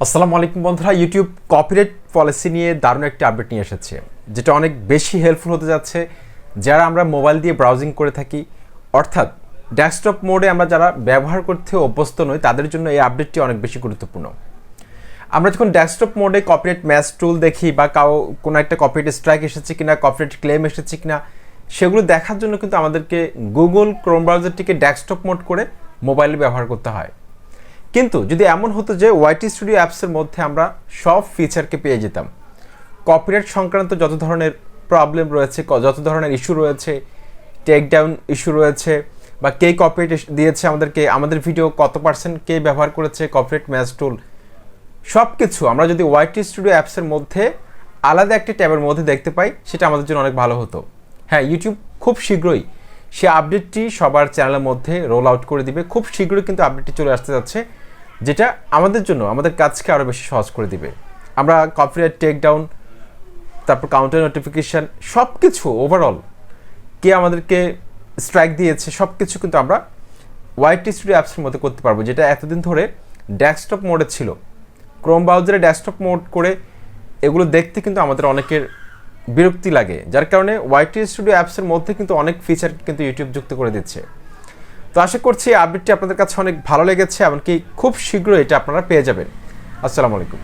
আসসালামু আলাইকুম বন্ধুরা, ইউটিউব কপিরাইট পলিসি নিয়ে দারুণ একটা আপডেট নিয়ে এসেছে, যেটা অনেক বেশি হেল্পফুল হতে যাচ্ছে যারা আমরা মোবাইল দিয়ে ব্রাউজিং করে থাকি, অর্থাৎ ডেস্কটপ মোডে আমরা যারা ব্যবহার করতে অভ্যস্ত নই তাদের জন্য এই আপডেটটি অনেক বেশি গুরুত্বপূর্ণ। আমরা যখন ডেস্কটপ মোডে কপিরাইট ম্যাচ টুল দেখি বা কোনো একটা কপিরাইট স্ট্রাইক এসেছে কিনা, কপিরাইট ক্লেম এসেছে কিনা, সেগুলো দেখার জন্য কিন্তু আমাদেরকে গুগল ক্রোম ব্রাউজারটিকে ডেস্কটপ মোড করে মোবাইলে ব্যবহার করতে হয়। কিন্তু যদি এমন হতো যে ওয়াইটি স্টুডিও অ্যাপসের মধ্যে আমরা সব ফিচারকে পেয়ে যেতাম, কপিরাইট সংক্রান্ত যত ধরনের প্রবলেম রয়েছে, যত ধরনের ইস্যু রয়েছে, টেক ডাউন ইস্যু রয়েছে, বা কে কপিরাইট দিয়েছে আমাদেরকে, আমাদের ভিডিও কত পার্সেন্ট কে ব্যবহার করেছে, কপিরাইট ম্যাচ টুল, সব কিছু আমরা যদি ওয়াইটি স্টুডিও অ্যাপসের মধ্যে আলাদা একটি ট্যাবের মধ্যে দেখতে পাই, সেটা আমাদের জন্য অনেক ভালো হতো। হ্যাঁ, ইউটিউব খুব শীঘ্রই সে আপডেটটি সবার চ্যানেলের মধ্যে রোল আউট করে দিবে। খুব শীঘ্রই কিন্তু আপডেটটি চলে আসতে যাচ্ছে, যেটা আমাদের জন্য আমাদের কাজকে আরও বেশি সহজ করে দিবে। আমরা কপিরাইট, টেক ডাউন, তারপর কাউন্টার নোটিফিকেশান, সব কিছু ওভারঅল কে আমাদেরকে স্ট্রাইক দিয়েছে, সব কিছু কিন্তু আমরা ওয়াইটি স্টুডিও অ্যাপসের মধ্যে করতে পারবো, যেটা এতদিন ধরে ডেস্কটপ মোডে ছিল। ক্রোম ব্রাউজারে ডেস্কটপ মোড করে এগুলো দেখতে কিন্তু আমাদের অনেকের বিরক্তি লাগে, যার কারণে ওয়াইটি স্টুডিও অ্যাপসের মধ্যে কিন্তু অনেক ফিচার কিন্তু ইউটিউব যুক্ত করে দিচ্ছে। তো আশা করছি এই আপডেটটি আপনাদের কাছে অনেক ভালো লেগেছে, এমনকি খুব শীঘ্রই এটা আপনারা পেয়ে যাবেন। আসসালামু আলাইকুম।